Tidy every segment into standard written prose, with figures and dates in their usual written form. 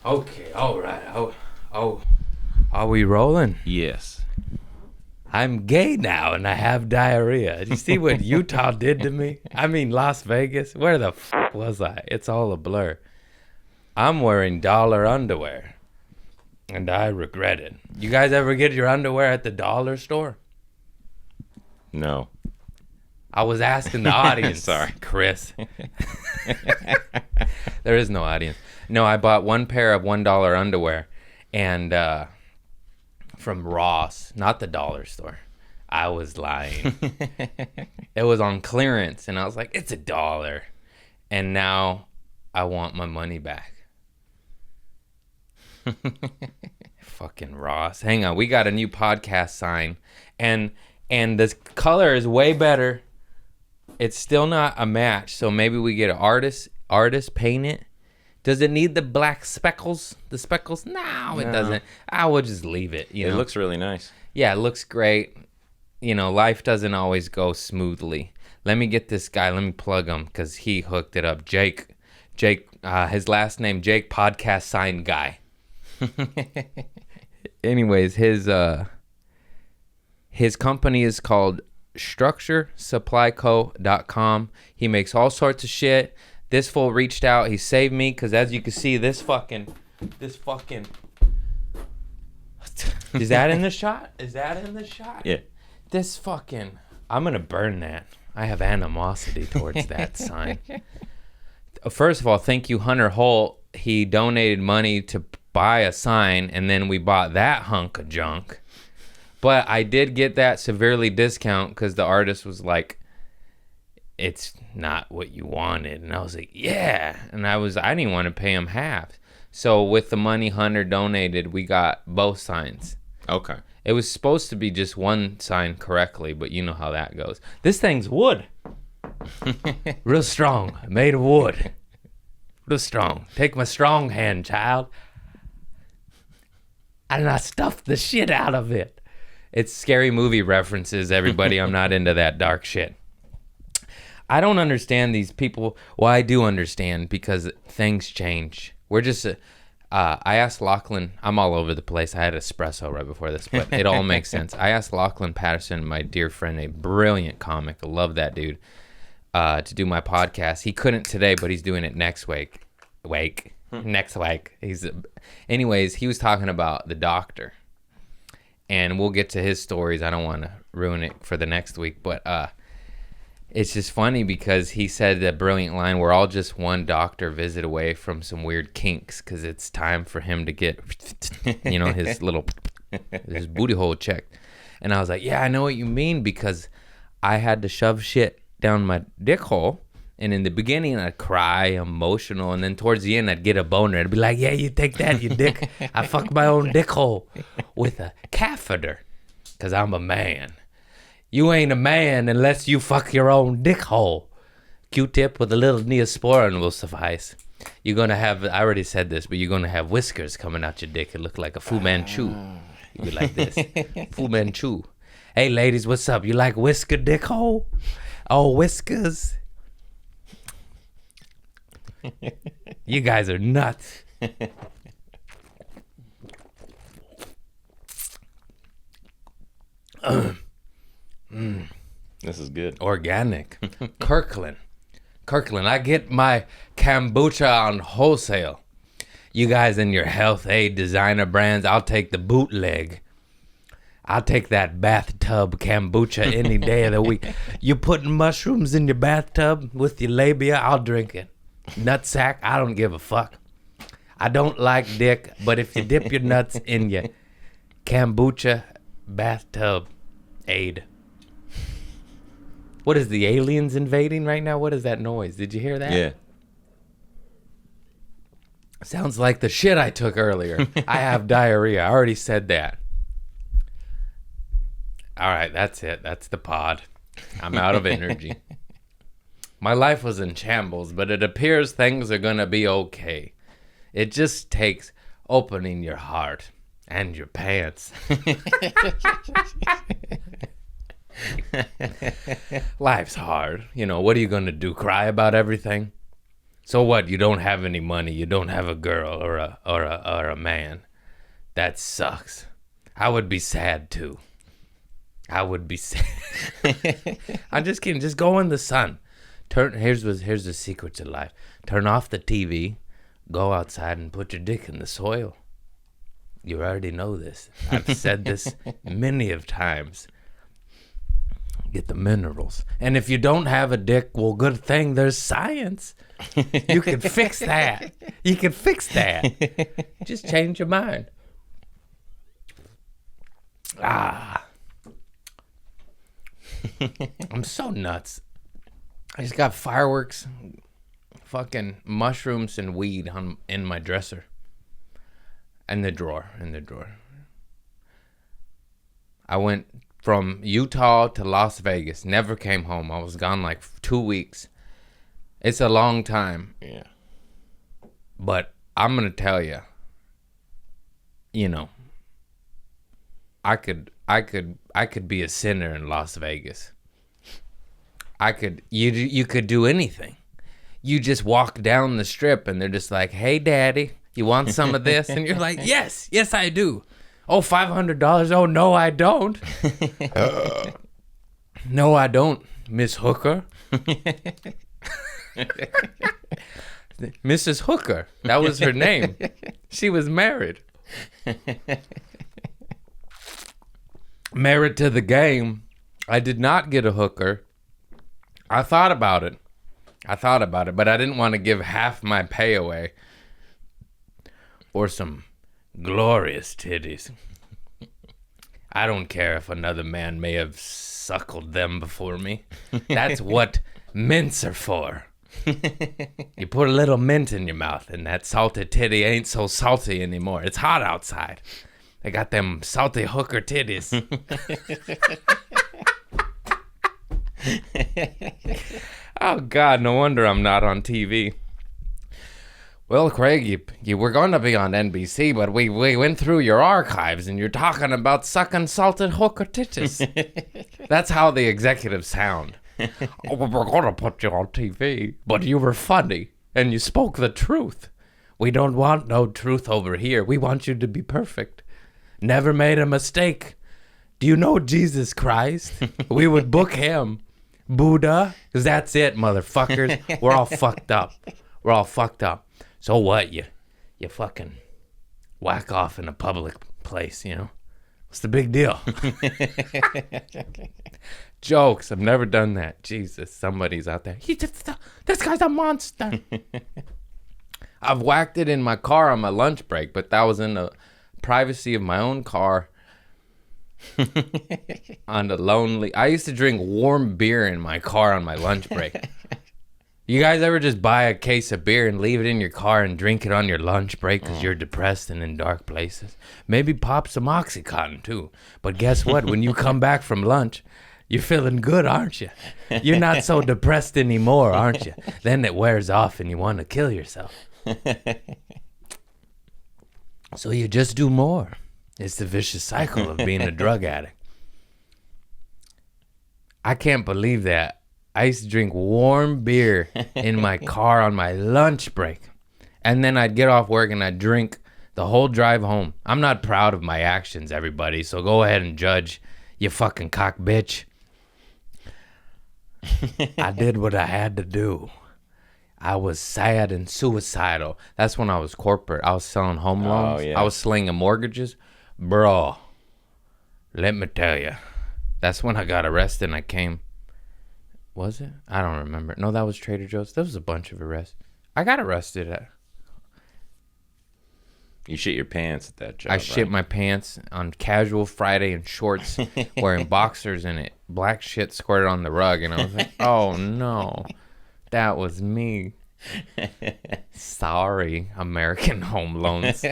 Okay, all right. Oh, are we rolling? Yes. I'm gay now and I have diarrhea. You see what Utah did to me? I mean, Las Vegas. Where the f was I? It's all a blur. I'm wearing dollar underwear, and I regret it. You guys ever get your underwear at the dollar store? No. I was asking the audience. Sorry. Chris. There is no audience. No, I bought one pair of $1 underwear, and from Ross, not the dollar store. I was lying. It was on clearance, and I was like, it's $1. And now I want my money back. Fucking Ross. Hang on, we got a new podcast sign, and this color is way better. It's still not a match, so maybe we get an artist paint it. Does it need the black speckles? The speckles? No, it doesn't. I will just leave it. It looks really nice. Yeah, it looks great. You know, life doesn't always go smoothly. Let me get this guy. Let me plug him because he hooked it up. Jake, his last name, Jake Podcast Sign Guy. Anyways, his company is called StructureSupplyCo.com. He makes all sorts of shit. This fool reached out. He saved me because, as you can see, this fucking. Is that in the shot? Is that in the shot? Yeah. This fucking. I'm gonna burn that. I have animosity towards that sign. First of all, thank you, Hunter Holt. He donated money to buy a sign, and then we bought that hunk of junk. But I did get that severely discount because the artist was like, it's not what you wanted. And I was like, yeah. And I didn't want to pay him half. So with the money Hunter donated, we got both signs. Okay. It was supposed to be just one sign correctly, but you know how that goes. This thing's wood. Real strong. Made of wood. Real strong. Take my strong hand, child. And I stuffed the shit out of it. It's scary movie references, everybody. I'm not into that dark shit. I don't understand these people. Well, I do understand because things change. We're just, I asked Lachlan, I'm all over the place. I had espresso right before this, but it all makes sense. I asked Lachlan Patterson, my dear friend, a brilliant comic. I love that dude, to do my podcast. He couldn't today, but he's doing it next week. Next week. Anyways, he was talking about the doctor. And we'll get to his stories. I don't want to ruin it for the next week, but it's just funny because he said that brilliant line, we're all just one doctor visit away from some weird kinks because it's time for him to get, his booty hole checked. And I was like, yeah, I know what you mean because I had to shove shit down my dick hole. And in the beginning, I'd cry, emotional. And then towards the end, I'd get a boner. I'd be like, yeah, you take that, you dick. I fucked my own dick hole with a catheter because I'm a man. You ain't a man unless you fuck your own dick hole. Q-tip with a little Neosporin will suffice. You're going to have, I already said this, but you're going to have whiskers coming out your dick. It look like a Fu Manchu. You be like this. Fu Manchu. Hey, ladies, what's up? You like whisker dick hole? Oh, whiskers. You guys are nuts. This is good. Organic. Kirkland, I get my kombucha on wholesale. You guys in your health aid designer brands, I'll take the bootleg. I'll take that bathtub kombucha any day of the week. You putting mushrooms in your bathtub with your labia, I'll drink it. Nutsack, I don't give a fuck. I don't like dick, but if you dip your nuts in your kombucha bathtub aid. What is the aliens invading right now? What is that noise? Did you hear that? Yeah. Sounds like the shit I took earlier. I have diarrhea. I already said that. All right, that's it. That's the pod. I'm out of energy. My life was in shambles, but it appears things are going to be okay. It just takes opening your heart and your pants. Life's hard. You know, what are you going to do? Cry about everything? So what? You don't have any money. You don't have a girl or a man. That sucks. I would be sad too. I would be sad. I'm just kidding. Just go in the sun. Here's the secret to life. Turn off the TV. Go outside and put your dick in the soil. You already know this. I've said this many of times. Get the minerals. And if you don't have a dick, well, good thing there's science. You can fix that. You can fix that. Just change your mind. I'm so nuts. I just got fireworks, fucking mushrooms and weed in my dresser. In the drawer. I went from Utah to Las Vegas. Never came home. I was gone like 2 weeks. It's a long time. Yeah. But I'm going to tell you, I could be a sinner in Las Vegas. You could do anything. You just walk down the strip and they're just like, "Hey daddy, you want some of this?" And you're like, yes I do. Oh, $500. Oh, no, I don't. No, I don't, Miss Hooker. Mrs. Hooker. That was her name. She was married. Married to the game. I did not get a hooker. I thought about it, but I didn't want to give half my pay away for some glorious titties. I don't care if another man may have suckled them before me. That's what mints are for. You put a little mint in your mouth and that salted titty ain't so salty anymore. It's hot outside. They got them salty hooker titties. Oh, God, no wonder I'm not on TV. Well, Craig, you were going to be on NBC, but we went through your archives, and you're talking about sucking salted hooker titties. That's how the executives sound. Oh, we're going to put you on TV, but you were funny, and you spoke the truth. We don't want no truth over here. We want you to be perfect. Never made a mistake. Do you know Jesus Christ? We would book him. Buddha, because that's it, motherfuckers. We're all fucked up. So what? You fucking whack off in a public place, What's the big deal? Jokes. I've never done that. Jesus, somebody's out there. This guy's a monster. I've whacked it in my car on my lunch break, but that was in the privacy of my own car. On the lonely. I used to drink warm beer in my car on my lunch break. You guys ever just buy a case of beer and leave it in your car and drink it on your lunch break because you're depressed and in dark places? Maybe pop some Oxycontin too. But guess what? When you come back from lunch, you're feeling good, aren't you? You're not so depressed anymore, aren't you? Then it wears off and you want to kill yourself. So you just do more. It's the vicious cycle of being a drug addict. I can't believe that. I used to drink warm beer in my car on my lunch break. And then I'd get off work and I'd drink the whole drive home. I'm not proud of my actions, everybody, so go ahead and judge, you fucking cock bitch. I did what I had to do. I was sad and suicidal. That's when I was corporate. I was selling home loans. Yeah. I was slinging mortgages. Bro, let me tell you, that's when I got arrested and I came. Was it? I don't remember. No, that was Trader Joe's. There was a bunch of arrests. I got arrested. You shit your pants at that job. I shit my pants on casual Friday in shorts, wearing boxers and it. Black shit squirted on the rug. And I was like, oh no, that was me. Sorry, American Home Loans.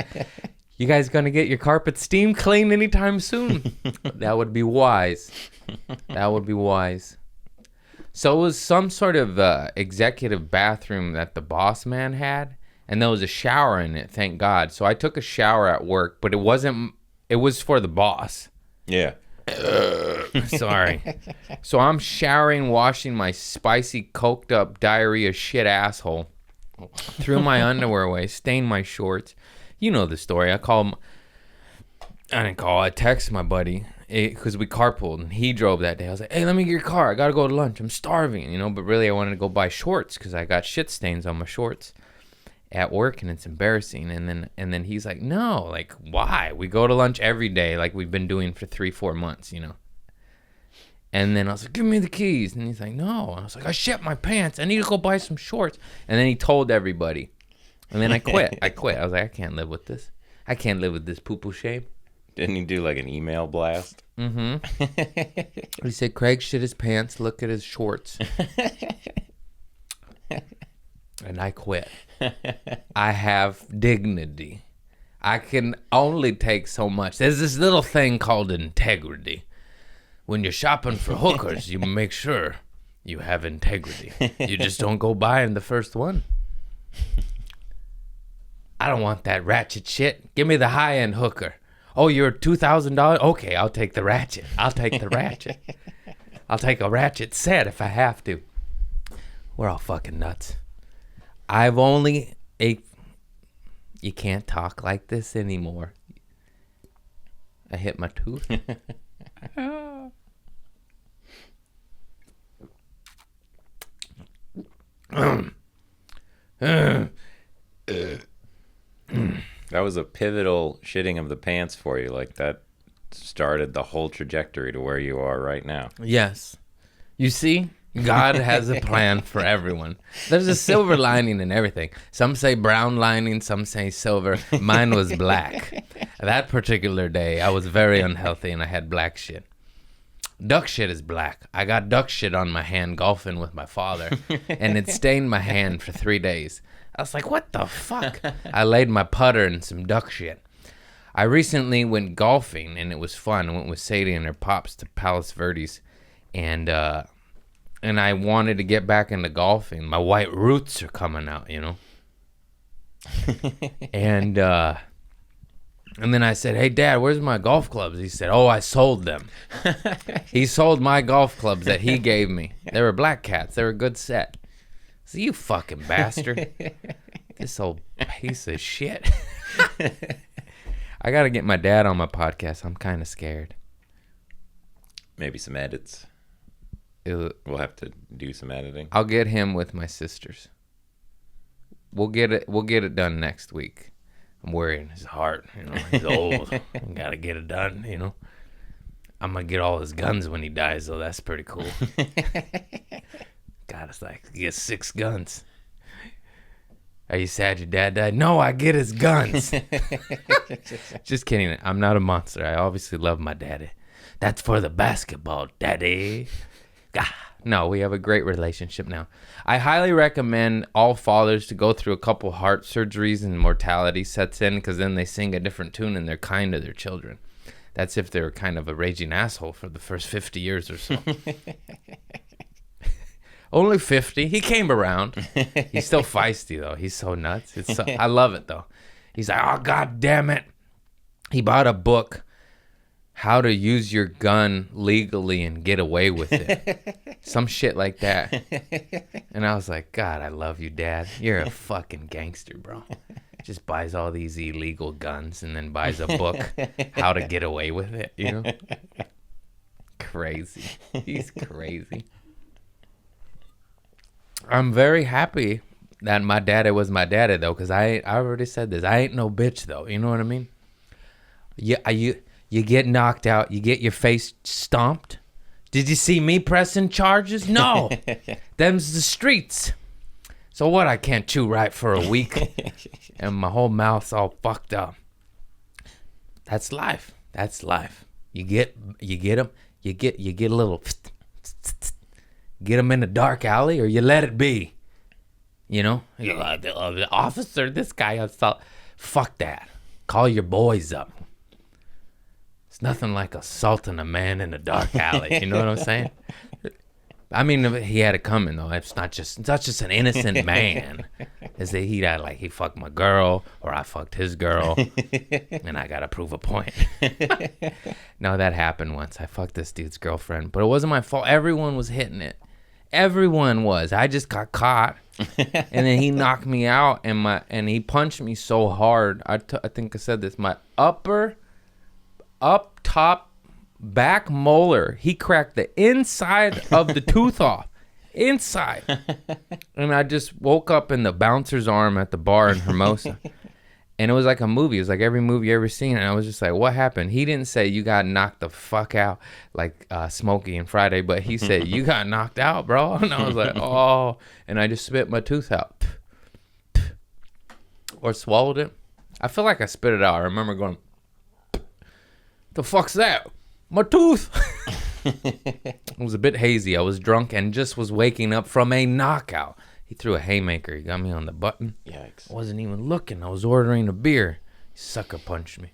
You guys gonna get your carpet steam cleaned anytime soon? That would be wise. That would be wise. So it was some sort of executive bathroom that the boss man had, and there was a shower in it, thank God. So I took a shower at work, but it was for the boss. Yeah. Sorry. So I'm showering, washing my spicy, coked up, diarrhea shit asshole. threw my underwear away, stained my shorts. You know the story. I texted my buddy because we carpooled and he drove that day. I was like, hey, let me get your car. I got to go to lunch. I'm starving, but really I wanted to go buy shorts because I got shit stains on my shorts at work and it's embarrassing. And then he's like, no, like, why? We go to lunch every day like we've been doing for 3-4 months, And then I was like, give me the keys. And he's like, no. And I was like, I shit my pants. I need to go buy some shorts. And then he told everybody. And then I quit. I was like, I can't live with this. I can't live with this poo-poo shame. Didn't he do like an email blast? Mm-hmm. He said, Craig shit his pants. Look at his shorts. And I quit. I have dignity. I can only take so much. There's this little thing called integrity. When you're shopping for hookers, you make sure you have integrity. You just don't go buying the first one. I don't want that ratchet shit. Give me the high-end hooker. Oh, you're $2,000? Okay, I'll take the ratchet. I'll take the ratchet. I'll take a ratchet set if I have to. We're all fucking nuts. You can't talk like this anymore. I hit my tooth. That was a pivotal shitting of the pants for you. Like that started the whole trajectory to where you are right now. Yes. You see, God has a plan for everyone. There's a silver lining in everything. Some say brown lining, some say silver. Mine was black. That particular day, I was very unhealthy and I had black shit. Duck shit is black. I got duck shit on my hand golfing with my father, and it stained my hand for 3 days. I was like, what the fuck? I laid my putter in some duck shit. I recently went golfing, and it was fun. I went with Sadie and her pops to Palos Verdes, and I wanted to get back into golfing. My white roots are coming out, And then I said, hey, Dad, where's my golf clubs? He said, oh, I sold them. He sold my golf clubs that he gave me. They were Black Cats. They were a good set. So you fucking bastard. This old piece of shit. I got to get my dad on my podcast. I'm kind of scared. Maybe some edits. We'll have to do some editing. I'll get him with my sisters. We'll get it done next week. I'm worrying his heart. He's old. Got to get it done, I'm going to get all his guns when he dies, though. That's pretty cool. God, it's like, he gets 6 guns. Are you sad your dad died? No, I get his guns. Just kidding. I'm not a monster. I obviously love my daddy. That's for the basketball, daddy. No, we have a great relationship now. I highly recommend all fathers to go through a couple heart surgeries and mortality sets in, because then they sing a different tune and they're kind to their children. That's if they're kind of a raging asshole for the first 50 years or so. Only 50. He came around. He's still feisty, though. He's so nuts. I love it, though. He's like, oh, God damn it. He bought a book, How to Use Your Gun Legally and Get Away with It. Some shit like that. And I was like, God, I love you, Dad. You're a fucking gangster, bro. Just buys all these illegal guns and then buys a book, How to Get Away with It, Crazy. He's crazy. I'm very happy that my daddy was my daddy, though, because I already said this. I ain't no bitch, though. You know what I mean? You get knocked out. You get your face stomped. Did you see me pressing charges? No. Them's the streets. So what? I can't chew right for a week, and my whole mouth's all fucked up. That's life. That's life. You get them. You get a little. Get them in a dark alley, or you let it be. The officer, this guy assault. Fuck that. Call your boys up. It's nothing like assaulting a man in a dark alley. You know what I'm saying? I mean, he had it coming, though. It's not just an innocent man. Is that he fucked my girl, or I fucked his girl, and I gotta prove a point. No, that happened once. I fucked this dude's girlfriend, but it wasn't my fault. Everyone was hitting it. Everyone was. I just got caught. And then he knocked me out, and he punched me so hard. I think I said this. My up top back molar, he cracked the inside of the tooth off. Inside. And I just woke up in the bouncer's arm at the bar in Hermosa. And it was like a movie. It was like every movie you ever seen. And I was just like, what happened? He didn't say you got knocked the fuck out like Smokey and Friday, but he said, you got knocked out, bro. And I was like, oh. And I just spit my tooth out. Or swallowed it. I feel like I spit it out. I remember going, the fuck's that? My tooth. It was a bit hazy. I was drunk and just was waking up from a knockout. He threw a haymaker. He got me on the button. Yikes. I wasn't even looking. I was ordering a beer. He sucker punched me.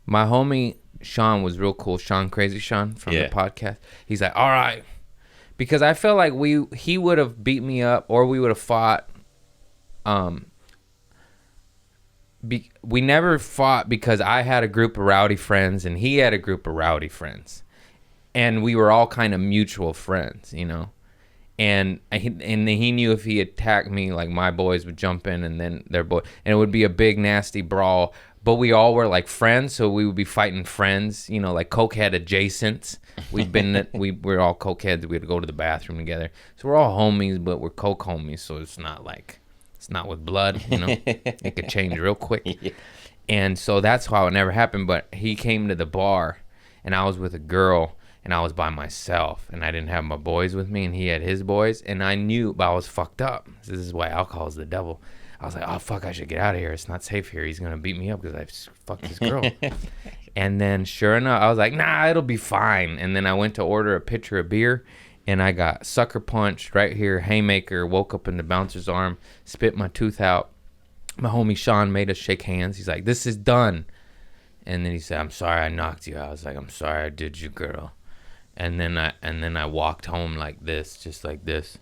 My homie Sean was real cool. Crazy Sean from the podcast. He's like, all right. Because I felt like he would have beat me up or we would have fought. We never fought because I had a group of rowdy friends and he had a group of rowdy friends. And we were all kind of mutual friends, you know. And he knew if he attacked me, like my boys would jump in and then their boy, and it would be a big nasty brawl. But we all were like friends, so we would be fighting friends, you know, like cokehead adjacents. We were all cokeheads. We'd go to the bathroom together. So we're all homies, but we're coke homies. So it's not with blood, you know. It could change real quick. Yeah. And so that's how it never happened. But he came to the bar, and I was with a girl. And I was by myself, and I didn't have my boys with me, and he had his boys, and I knew, but I was fucked up. This is why alcohol is the devil. I was like, oh, fuck, I should get out of here. It's not safe here. He's going to beat me up because I fucked this girl. And then, sure enough, I was like, nah, it'll be fine. And then I went to order a pitcher of beer, and I got sucker punched right here, haymaker, woke up in the bouncer's arm, spit my tooth out. My homie Sean made us shake hands. He's like, this is done. And then he said, I'm sorry I knocked you out. I was like, I'm sorry I did you, girl. And then I walked home like this, just like this.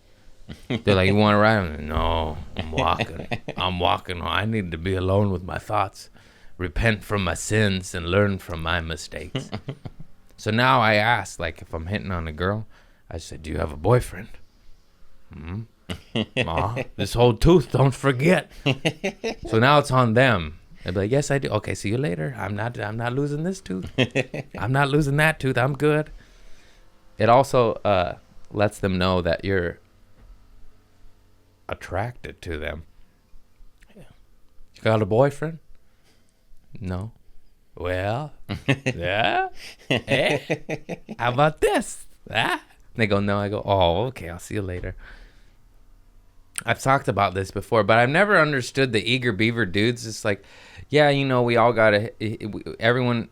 They're like, you want to ride? I'm like, no, I'm walking. I'm walking home. I need to be alone with my thoughts, repent from my sins, and learn from my mistakes. So now I ask, like, if I'm hitting on a girl, I said, do you have a boyfriend? This whole tooth, don't forget. So now it's on them. They'll be like, yes, I do. Okay, see you later. I'm not losing this tooth. I'm not losing that tooth. I'm good. It also lets them know that you're attracted to them. Yeah. You got a boyfriend? No. Well, yeah. How about this? They go, no. I go, oh, okay. I'll see you later. I've talked about this before, but I've never understood the eager beaver dudes. It's like, yeah, you know, we all gotta, everyone.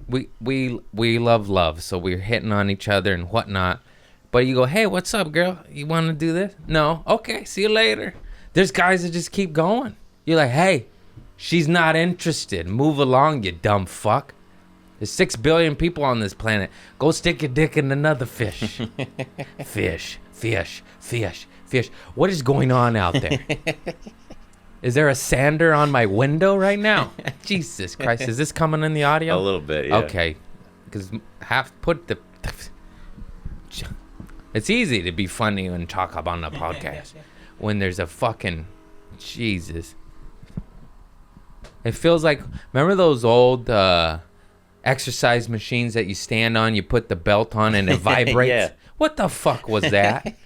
We love, so we're hitting on each other and whatnot. But you go, hey, what's up, girl? You want to do this? No. Okay, see you later. There's guys that just keep going. You're like, hey, she's not interested. Move along, you dumb fuck. There's 6 billion people on this planet. Go stick your dick in another fish. Fish. What is going on out there? Is there a sander on my window right now? Jesus Christ. Is this coming in the audio? A little bit, yeah. Okay. Because it's easy to be funny and talk up on the podcast when there's a fucking Jesus. It feels like, remember those old exercise machines that you stand on, you put the belt on and it vibrates? Yeah. What the fuck was that?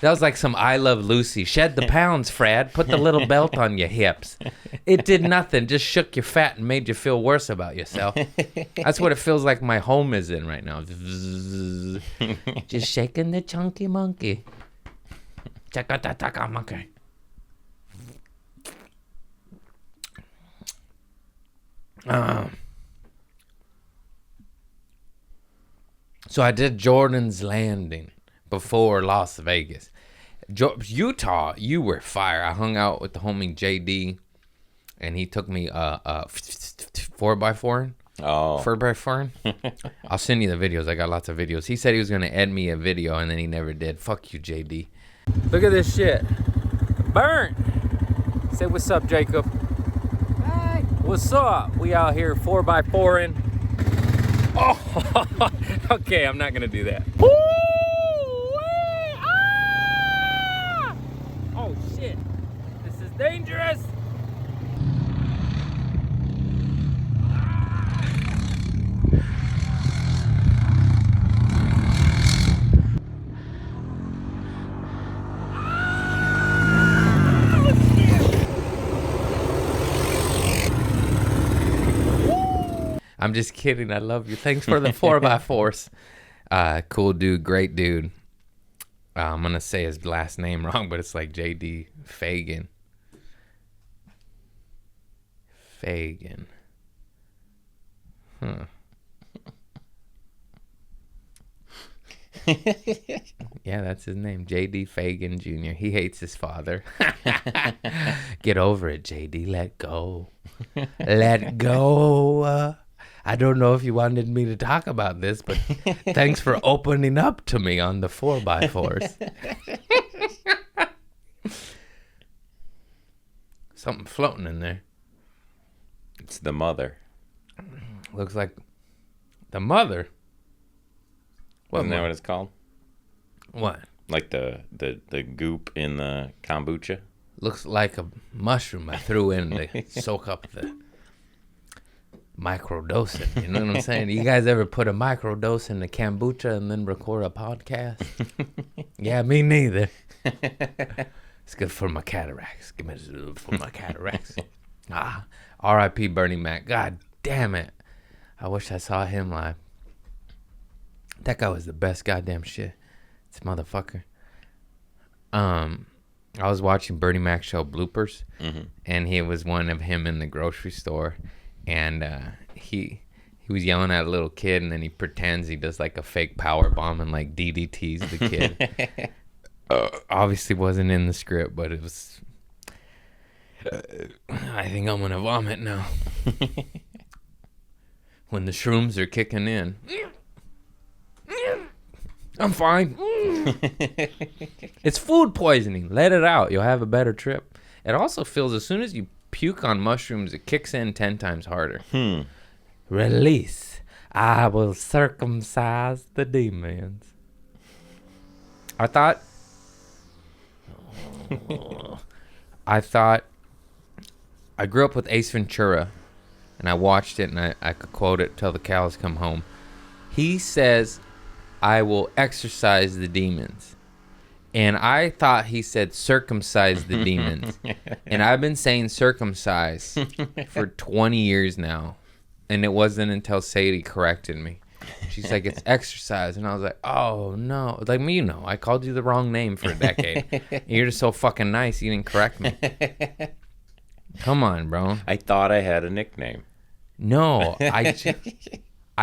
That was like some I Love Lucy. Shed the pounds, Fred. Put the little belt on your hips. It did nothing. Just shook your fat and made you feel worse about yourself. That's what it feels like my home is in right now. Just shaking the chunky monkey. Chaka monkey. So I did Jordan's Landing before Las Vegas. Utah, you were fire. I hung out with the homie JD, and he took me 4x4. Oh. 4x4. I'll send you the videos. I got lots of videos. He said he was going to ed me a video, and then he never did. Fuck you, JD. Look at this shit. Burnt. Say what's up, Jacob. Hey. What's up? We out here 4x4ing. Oh, okay, I'm not gonna do that. Dangerous! I'm just kidding. I love you. Thanks for the 4x4s. Cool dude. Great dude. I'm going to say his last name wrong, but it's like J.D. Fagan. Fagan. Huh. Yeah, that's his name. J.D. Fagan Jr. He hates his father. Get over it, J.D. Let go. Let go. I don't know if you wanted me to talk about this, but thanks for opening up to me on the 4x4s. Something floating in there. It's the mother. Looks like the mother. Isn't that what it's called? What? Like the goop in the kombucha? Looks like a mushroom I threw in to soak up the microdosing. You know what I'm saying? You guys ever put a microdose in the kombucha and then record a podcast? Yeah, me neither. It's good for my cataracts. Give me this for my cataracts. R.I.P. Bernie Mac. God damn it. I wish I saw him live. That guy was the best goddamn shit. This motherfucker. I was watching Bernie Mac show bloopers, and he was one of him in the grocery store, and he was yelling at a little kid, and then he pretends he does like a fake power bomb and like DDTs the kid. Obviously wasn't in the script, but it was. I think I'm gonna vomit now. When the shrooms are kicking in. I'm fine. It's food poisoning. Let it out. You'll have a better trip. It also feels as soon as you puke on mushrooms, it kicks in 10 times harder. Release. I will circumcise the demons. I thought I grew up with Ace Ventura, and I watched it, and I could quote it till the cows come home. He says, I will exorcise the demons. And I thought he said circumcise the demons. And I've been saying circumcise for 20 years now. And it wasn't until Sadie corrected me. She's like, it's exercise. And I was like, oh, no. Like, you know, I called you the wrong name for a decade. You're just so fucking nice. You didn't correct me. Come on, bro. I thought I had a nickname. No, I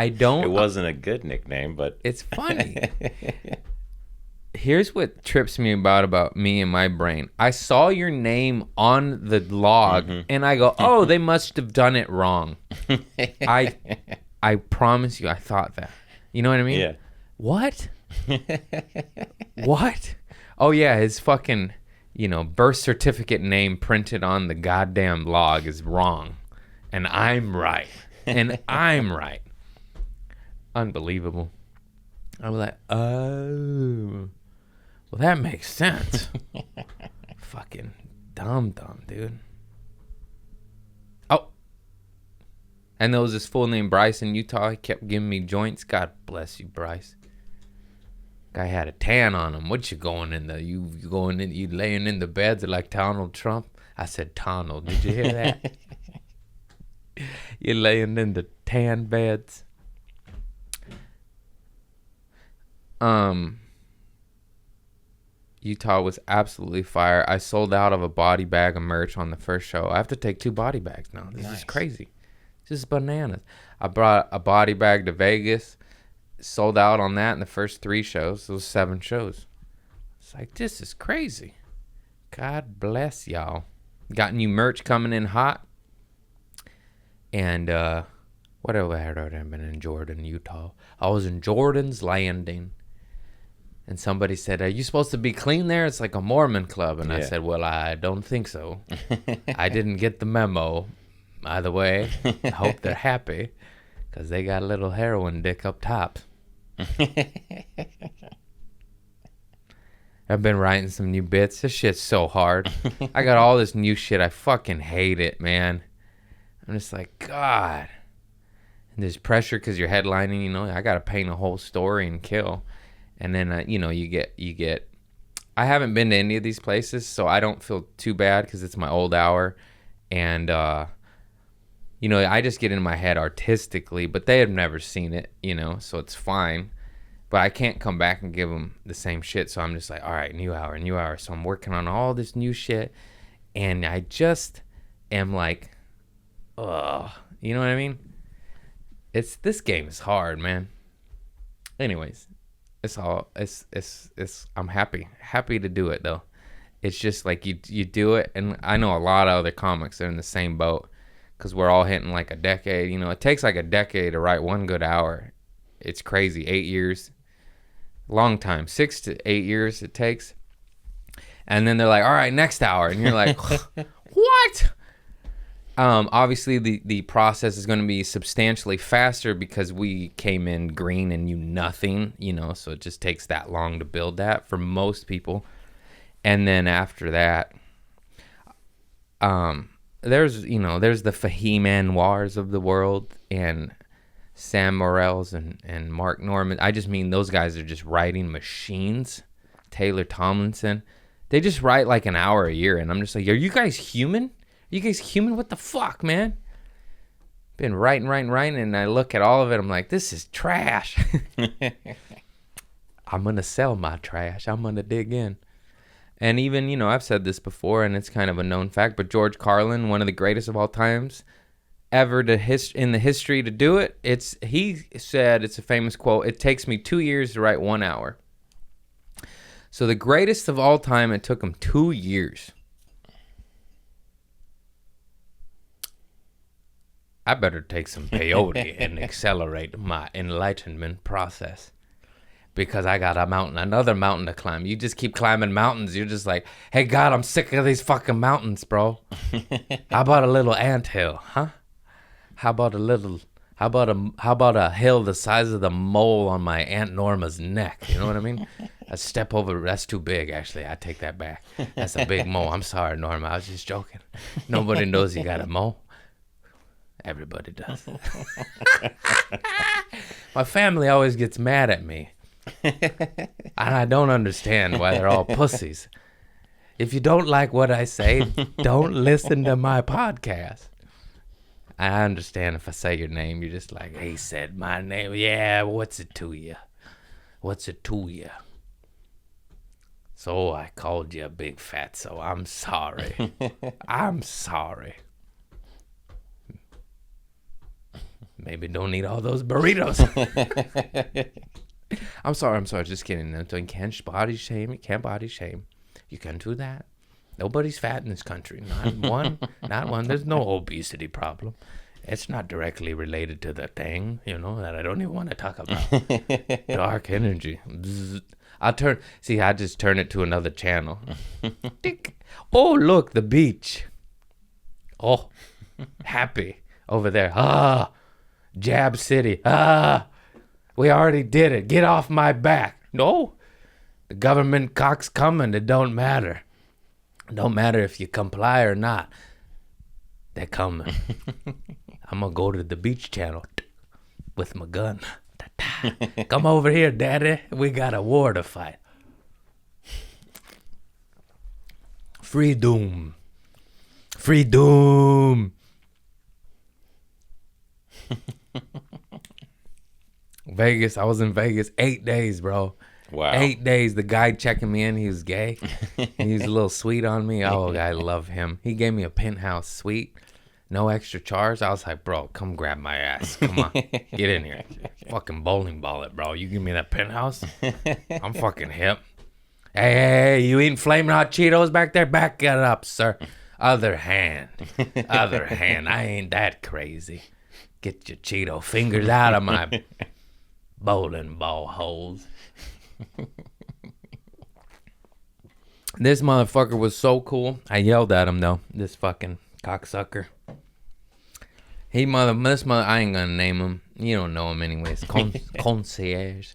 don't. It wasn't a good nickname, but it's funny. Here's what trips me about me and my brain. I saw your name on the log, and I go, oh, they must have done it wrong. I promise you, I thought that. You know what I mean? Yeah. What? What? Oh, yeah, his fucking, birth certificate name printed on the goddamn log is wrong. And I'm right. And I'm right. Unbelievable. I was like, oh, well, that makes sense. Fucking dumb, dude. Oh, and there was this fool named Bryce in Utah. He kept giving me joints. God bless you, Bryce. Guy had a tan on him. What you going in the? You going in? You laying in the beds like Donald Trump? I said Donald. Did you hear that? You laying in the tan beds. Utah was absolutely fire. I sold out of a body bag of merch on the first show. I have to take 2 body bags now. This is crazy. This is bananas. I brought a body bag to Vegas, sold out on that in the first 3 shows. Those 7 shows. It's like, this is crazy. God bless y'all. Got new merch coming in hot. And what have I been in Jordan, Utah? I was in Jordan's Landing. And somebody said, are you supposed to be clean there? It's like a Mormon club. And I said, well, I don't think so. I didn't get the memo. Either way, I hope they're happy because they got a little heroin dick up top. I've been writing some new bits. This shit's so hard. I got all this new shit. I fucking hate it, man. I'm just like, God. And there's pressure because you're headlining, you know. I got to paint a whole story and kill. And then, you know, you get. I haven't been to any of these places, so I don't feel too bad because it's my old hour. And, you know, I just get in my head artistically, but they have never seen it, you know, so it's fine. But I can't come back and give them the same shit. So I'm just like, all right, new hour. So I'm working on all this new shit. And I just am like, ugh. You know what I mean? This game is hard, man. Anyways, I'm happy to do it though. It's just like you do it. And I know a lot of other comics are in the same boat because we're all hitting like a decade. You know, it takes like a decade to write one good hour. It's crazy. 8 years. Long time, 6 to 8 years it takes. And then they're like, all right, next hour. And you're like, what? Obviously the process is going to be substantially faster because we came in green and knew nothing, you know, so it just takes that long to build that for most people. And then after that, there's the Fahim Anwars of the world and Sam Morrells and Mark Norman. I just mean those guys are just writing machines. Taylor Tomlinson. They just write like an hour a year. And I'm just like, are you guys human? Are you guys human? What the fuck, man? Been writing. And I look at all of it. I'm like, this is trash. I'm going to sell my trash. I'm going to dig in. And even, you know, I've said this before and it's kind of a known fact, but George Carlin, one of the greatest of all times, ever in the history to do it. He said, it's a famous quote, it takes me 2 years to write 1 hour. So the greatest of all time, it took him 2 years. I better take some peyote and accelerate my enlightenment process because I got another mountain to climb. You just keep climbing mountains. You're just like, hey God, I'm sick of these fucking mountains, bro. How about a little anthill, huh? How about a hill the size of the mole on my Aunt Norma's neck? You know what I mean? A step over, that's too big, actually. I take that back. That's a big mole. I'm sorry, Norma. I was just joking. Nobody knows you got a mole. Everybody does. My family always gets mad at me. And I don't understand why they're all pussies. If you don't like what I say, don't listen to my podcast. I understand if I say your name, you're just like, he said my name. Yeah, what's it to you? What's it to you? So I called you a big fat, so I'm sorry. I'm sorry. Maybe don't eat all those burritos. I'm sorry. Just kidding. You can't body shame. You can't body shame. You can't do that. Nobody's fat in this country. Not one. There's no obesity problem. It's not directly related to the thing, you know, that I don't even want to talk about. Dark energy. I just turn it to another channel. Oh, look, the beach. Oh, happy over there. Jab City. We already did it. Get off my back. No, the government cock's coming. It don't matter. It don't matter if you comply or not. They're coming. I'm going to go to the beach channel with my gun. Come over here, daddy. We got a war to fight. Freedom. Vegas. I was in Vegas 8 days, bro. Wow. 8 days. The guy checking me in, he was gay. He was a little sweet on me. Oh, I love him. He gave me a penthouse suite. No extra charge. I was like, bro, come grab my ass. Come on. Get in here. Fucking bowling ball it, bro. You give me that penthouse? I'm fucking hip. Hey, you eating Flamin' Hot Cheetos back there? Back it up, sir. Other hand. I ain't that crazy. Get your Cheeto fingers out of my bowling ball holes. This motherfucker was so cool. I yelled at him, though. This fucking cocksucker. I ain't gonna name him. You don't know him anyways. Concierge.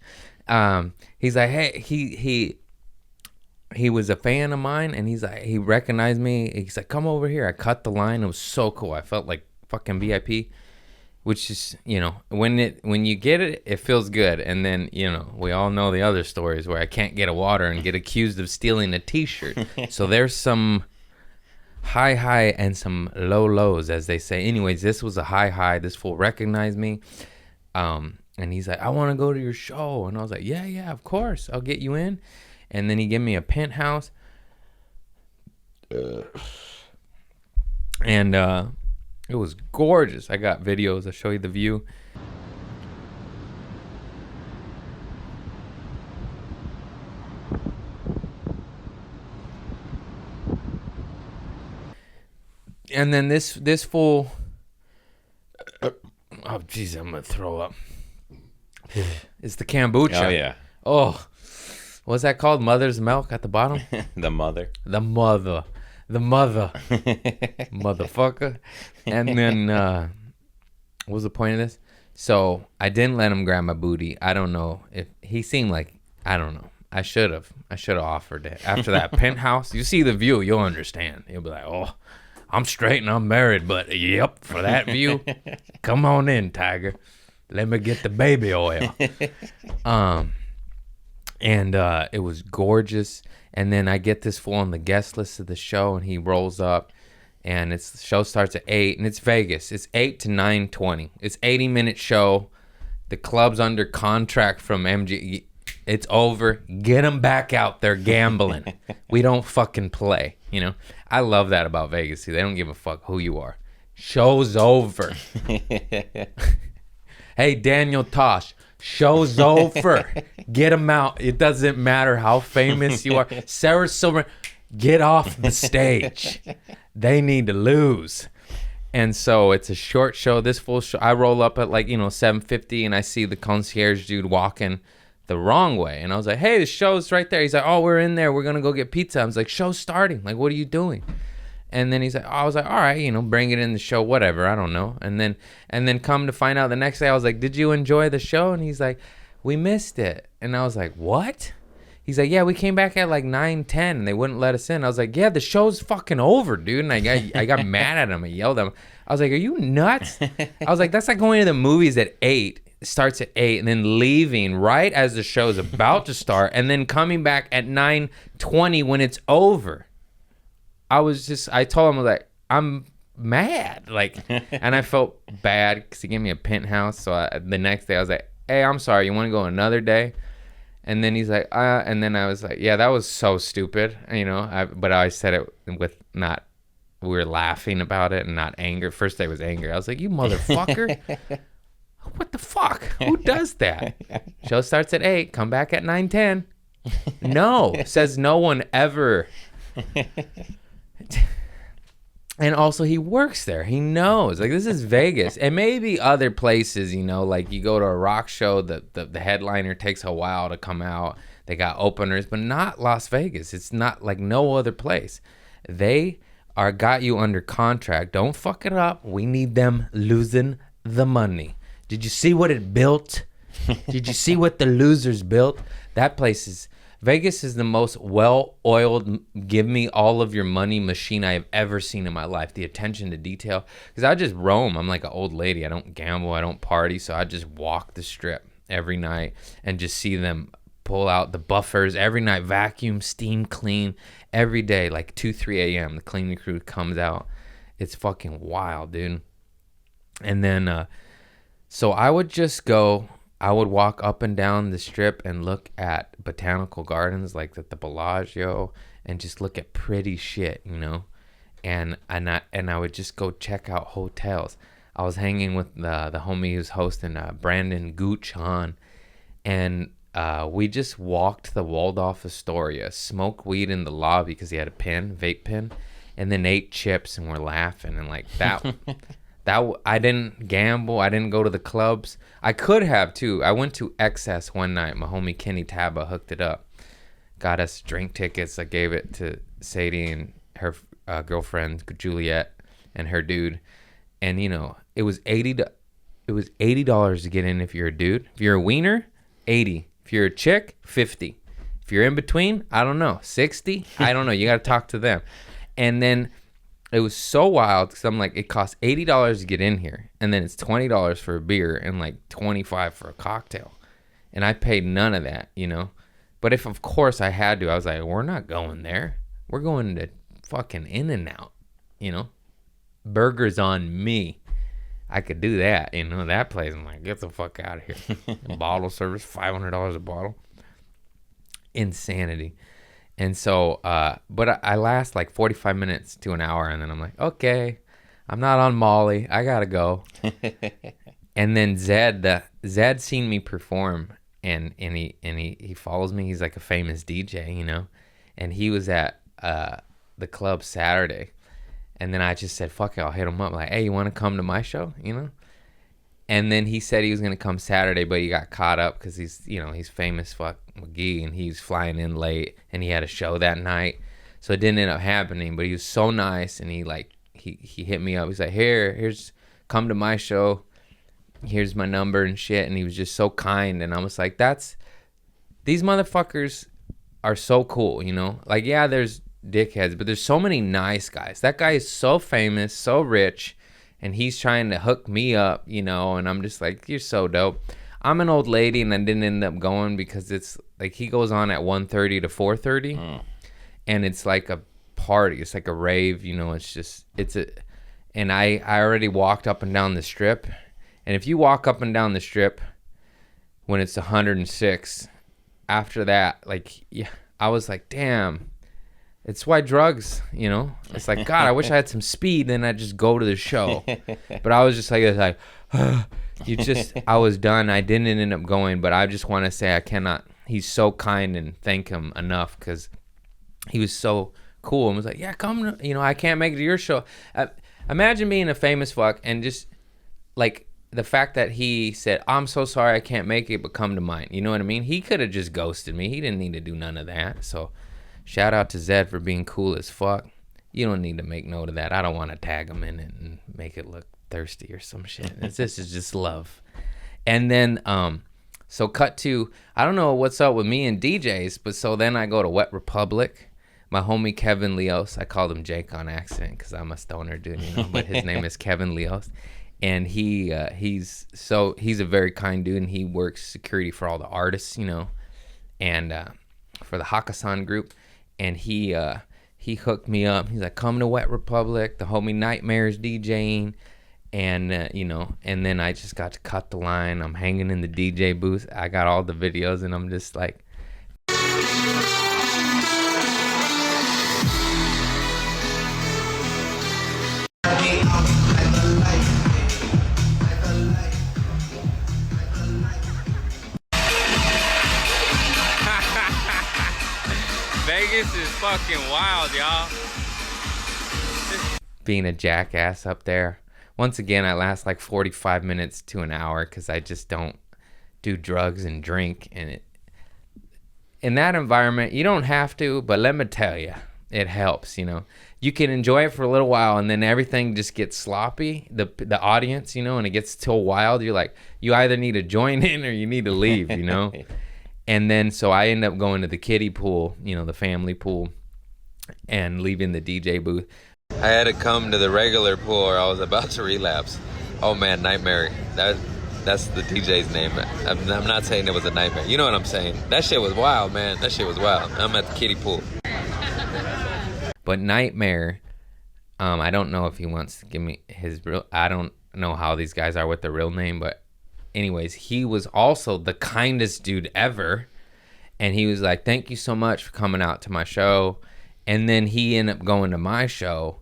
He's like, hey, he was a fan of mine, and he recognized me. He's like, come over here. I cut the line. It was so cool. I felt like fucking VIP, which is, when you get it, it feels good. And then, we all know the other stories where I can't get a water and get accused of stealing a t-shirt. So there's some high and some lows, as they say. Anyways, this was a high. This fool recognized me. And he's like, I want to go to your show. And I was like, yeah, of course. I'll get you in. And then he gave me a penthouse. And it was gorgeous. I got videos. I'll show you the view. And then this fool. Oh, jeez, I'm going to throw up. It's the kombucha. Oh, yeah. Oh, what's that called? Mother's milk at the bottom? The mother. Motherfucker. And then, what was the point of this? So I didn't let him grab my booty. I don't know if he seemed like, I don't know. I should have offered it. After that penthouse, you see the view, you'll understand. You'll be like, oh, I'm straight and I'm married, but yep, for that view, come on in, Tiger. Let me get the baby oil. And it was gorgeous. And then I get this fool on the guest list of the show, and he rolls up, and the show starts at 8, and it's Vegas. It's 8 to 9:20. It's 80-minute show. The club's under contract from MG. It's over. Get them back out there gambling. We don't fucking play, I love that about Vegas. See, they don't give a fuck who you are. Show's over. Hey, Daniel Tosh, show's over. Get him out. It doesn't matter how famous you are. Sarah Silverman, get off the stage. They need to lose. And so it's a short show. This full show, I roll up at 7:50, and I see the concierge dude walking the wrong way. And I was like, hey, the show's right there. He's like, oh, we're in there. We're going to go get pizza. I was like, show's starting. Like, what are you doing? And then I was like, all right, bring it in the show, whatever. I don't know. And then come to find out the next day, I was like, did you enjoy the show? And he's like, we missed it. And I was like, what? He's like, yeah, we came back at 9:10 and they wouldn't let us in. I was like, yeah, the show's fucking over, dude. And I got mad at him. I yelled at him. I was like, are you nuts? I was like, that's like going to the movies at 8. Starts at 8 and then leaving right as the show's about to start and then coming back at 9:20 when it's over. I told him, I'm mad. And I felt bad because he gave me a penthouse. So the next day I was like, hey, I'm sorry. You want to go another day? And then he's like, and then I was like, yeah, that was so stupid, but I said it with we were laughing about it and not anger. First day was anger. I was like, you motherfucker. What the fuck? Who does that? Show starts at 8. Come back at 9:10. No, says no one ever. And also, he works there. He knows. This is Vegas. And maybe other places, you go to a rock show, the headliner takes a while to come out. They got openers, but not Las Vegas. It's not like no other place. They got you under contract. Don't fuck it up. We need them losing the money. Did you see what it built? Did you see what the losers built? Vegas is the most well-oiled, give me all of your money machine I have ever seen in my life. The attention to detail. Because I just roam. I'm like an old lady. I don't gamble. I don't party. So I just walk the strip every night and just see them pull out the buffers every night, vacuum, steam clean every day, 2, 3 a.m. The cleaning crew comes out. It's fucking wild, dude. And then... So I would just I would walk up and down the strip and look at botanical gardens at the Bellagio and just look at pretty shit, and I would just go check out hotels. I was hanging with the homie who's hosting, Brandon Gooch on, and we just walked the Waldorf Astoria, smoked weed in the lobby because he had a vape pen, and then ate chips and we're laughing and that. I didn't gamble. I didn't go to the clubs. I could have, too. I went to Excess one night. My homie Kenny Taba hooked it up. Got us drink tickets. I gave it to Sadie and her girlfriend, Juliet, and her dude. And, it was $80 to get in if you're a dude. If you're a wiener, $80. If you're a chick, $50. If you're in between, I don't know. 60? I don't know. You got to talk to them. And then it was so wild because I'm like, it costs $80 to get in here. And then it's $20 for a beer and like $25 for a cocktail. And I paid none of that, you know. But if, of course, I had to, I was like, we're not going there. We're going to fucking In-N-Out, you know. Burgers on me. I could do that, you know. That place, I'm like, get the fuck out of here. Bottle service, $500 a bottle. Insanity. And so, but I last like 45 minutes to an hour, and then I'm like, okay, I'm not on Molly. I gotta go. And then Zed seen me perform, and he follows me. He's like a famous DJ, you know. And he was at the club Saturday, and then I just said, fuck it, I'll hit him up. Like, hey, you want to come to my show, you know? And then he said he was gonna come Saturday, but he got caught up because he's famous fuck McGee, and he's flying in late, and he had a show that night, so it didn't end up happening. But he was so nice, and he hit me up. He's like, here's come to my show. Here's my number and shit. And he was just so kind, and I was like, these motherfuckers are so cool, you know? Like, yeah, there's dickheads, but there's so many nice guys. That guy is so famous, so rich, and he's trying to hook me up, you know, and I'm just like, you're so dope. I'm an old lady, and I didn't end up going because it's like he goes on at 1:30 to 4:30, and it's like a party. It's like a rave, you know. And I already walked up and down the strip, and if you walk up and down the strip when it's 106, after that, like, yeah, I was like, damn. It's why drugs, you know. It's like, God, I wish I had some speed, then I'd just go to the show. But I was just like, I was done. I didn't end up going, but I just want to say I cannot. He's so kind, and thank him enough because he was so cool and was like, yeah, come, you know, I can't make it to your show. Imagine being a famous fuck and just like the fact that he said, I'm so sorry I can't make it, but come to mine. You know what I mean? He could have just ghosted me. He didn't need to do none of that. So shout out to Zed for being cool as fuck. You don't need to make note of that. I don't want to tag him in it and make it look thirsty or some shit. This is just love. And then so cut to, I don't know what's up with me and DJs, but so then I go to Wet Republic. My homie Kevin Leos, I called him Jake on accident because I'm a stoner dude, you know, but his name is Kevin Leos. And he's a very kind dude, and he works security for all the artists, you know, and for the Hakkasan group. And he hooked me up. He's like, come to Wet Republic. The homie Nightmare's DJing. And, you know, and then I just got to cut the line. I'm hanging in the DJ booth. I got all the videos, and I'm just like. Vegas is fucking wild, y'all. Being a jackass up there. Once again, I last like 45 minutes to an hour because I just don't do drugs and drink. And in that environment, you don't have to, but let me tell you, it helps, you know. You can enjoy it for a little while, and then everything just gets sloppy, the audience, you know, and it gets so wild. You're like, you either need to join in or you need to leave, you know. And then so I end up going to the kiddie pool, you know, the family pool, and leaving the DJ booth. I had to come to the regular pool or I was about to relapse. Oh man, Nightmare. That's the DJ's name. I'm not saying it was a nightmare. You know what I'm saying? That shit was wild, man. That shit was wild. I'm at the kiddie pool. But Nightmare, I don't know if he wants to give me his real. I don't know how these guys are with the real name, but anyways, he was also the kindest dude ever. And he was like, thank you so much for coming out to my show. And then he ended up going to my show.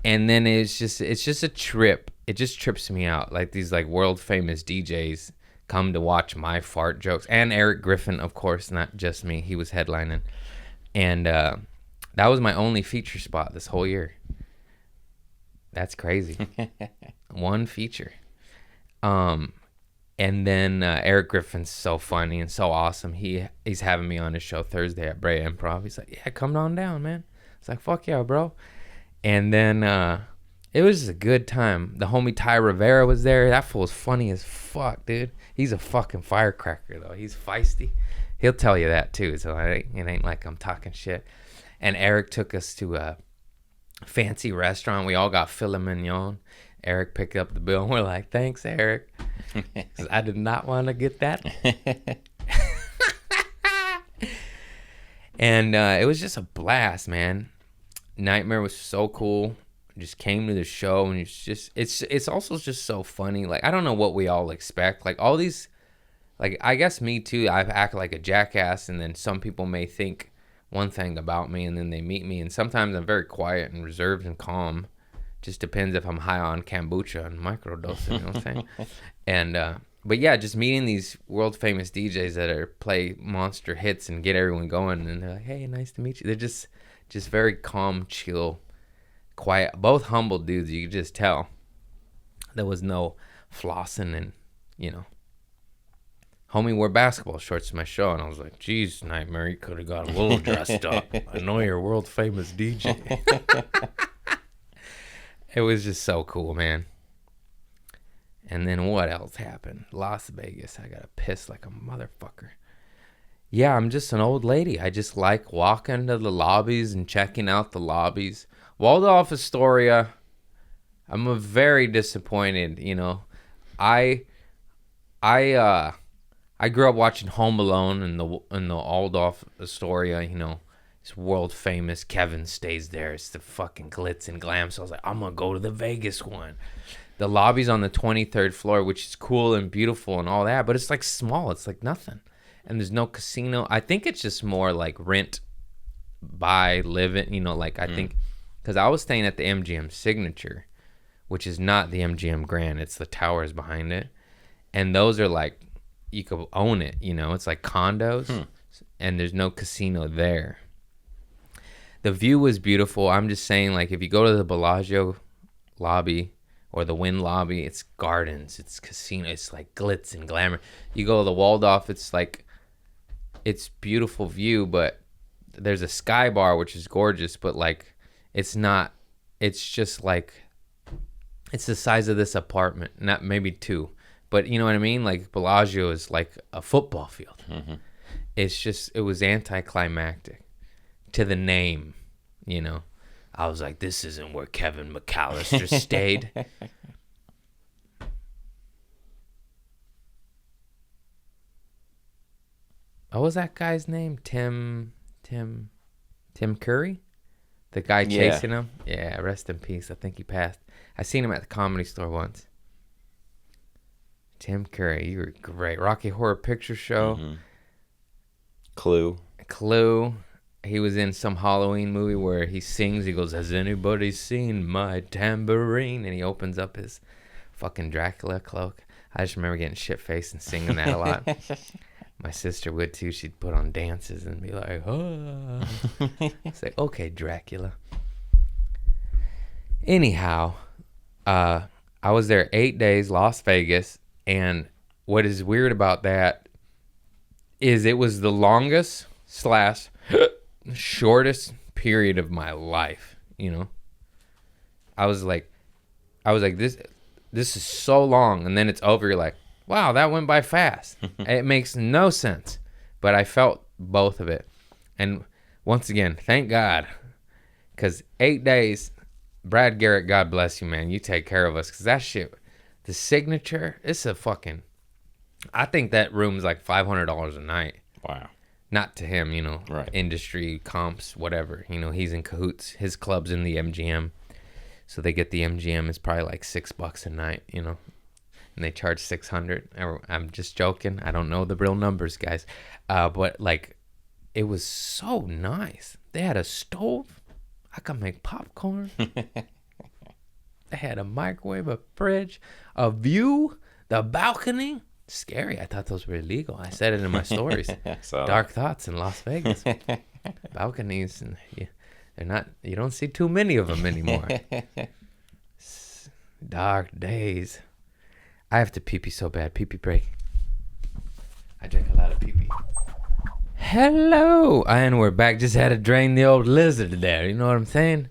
And then it's just a trip. It just trips me out. Like these like world famous DJs come to watch my fart jokes. And Eric Griffin, of course, not just me. He was headlining. And that was my only feature spot this whole year. That's crazy. One feature. And then Eric Griffin's so funny and so awesome. He's having me on his show Thursday at Brea Improv. He's like, yeah, come on down, man. It's like, fuck yeah, bro. And then it was just a good time. The homie Ty Rivera was there. That fool's funny as fuck, dude. He's a fucking firecracker, though. He's feisty. He'll tell you that too. So it ain't like I'm talking shit. And Eric took us to a fancy restaurant. We all got filet mignon. Eric picked up the bill and we're like, thanks, Eric. 'Cause I did not want to get that. And it was just a blast, man. Nightmare was so cool. Just came to the show, and it's also just so funny. Like, I don't know what we all expect. Like, all these, like, I guess me too, I act like a jackass, and then some people may think one thing about me, and then they meet me, and sometimes I'm very quiet and reserved and calm. Just depends if I'm high on kombucha and microdosing, you know what I'm saying? And but yeah, just meeting these world famous DJs that play monster hits and get everyone going, and they're like, hey, nice to meet you. They're just very calm, chill, quiet, both humble dudes. You could just tell there was no flossing, and homie wore basketball shorts to my show, and I was like, geez, Nightmare, you could have got a little dressed up. I know you're a world famous DJ. It was just so cool, man. And then what else happened? Las Vegas. I got to piss like a motherfucker. Yeah, I'm just an old lady. I just like walking to the lobbies and checking out the lobbies. Waldorf Astoria, I'm very disappointed, I grew up watching Home Alone in the Waldorf Astoria, it's world famous. Kevin stays there. It's the fucking glitz and glam. So I was like, I'm going to go to the Vegas one. The lobby's on the 23rd floor, which is cool and beautiful and all that, but it's like small. It's like nothing. And there's no casino. I think it's just more like rent, buy, live it, I think, because I was staying at the MGM Signature, which is not the MGM Grand. It's the towers behind it. And those are like, you could own it, it's like condos, and there's no casino there. The view was beautiful. I'm just saying, like, if you go to the Bellagio lobby or the Wynn lobby, it's gardens, it's casino, it's like glitz and glamour. You go to the Waldorf, it's like, it's beautiful view, but there's a sky bar, which is gorgeous, but like, it's not, it's just like, it's the size of this apartment, not maybe two, but you know what I mean? Like, Bellagio is like a football field. Mm-hmm. It was anticlimactic to the name, I was like, this isn't where Kevin McAllister stayed. What was that guy's name? Tim Curry? The guy chasing him? Yeah, rest in peace. I think he passed. I seen him at the Comedy Store once. Tim Curry, you were great. Rocky Horror Picture Show. Mm-hmm. Clue. He was in some Halloween movie where he sings. He goes, has anybody seen my tambourine? And he opens up his fucking Dracula cloak. I just remember getting shit-faced and singing that a lot. My sister would too. She'd put on dances and be like, oh. It's like, okay, Dracula. Anyhow, I was there 8 days, Las Vegas. And what is weird about that is it was the longest / shortest period of my life, I was like this is so long, and then it's over. You're like, wow, that went by fast. It makes no sense, but I felt both of it. And once again, thank God, because 8 days, Brad Garrett, God bless you, man, you take care of us, because that shit, the Signature, it's a fucking, I think that room's like $500 a night. Wow. Not to him, right. Industry comps, whatever. He's in cahoots. His club's in the MGM. So they get the MGM. It's probably like $6 a night, And they charge $600. I'm just joking. I don't know the real numbers, guys. But like, it was so nice. They had a stove. I could make popcorn. They had a microwave, a fridge, a view, the balcony. Scary. I thought those were illegal. I said it in my stories. Dark thoughts in Las Vegas. Balconies, and they're not. You don't see too many of them anymore. Dark days. I have to pee so bad. Pee break. I drink a lot of pee. Hello, and we're back. Just had to drain the old lizard there. You know what I'm saying?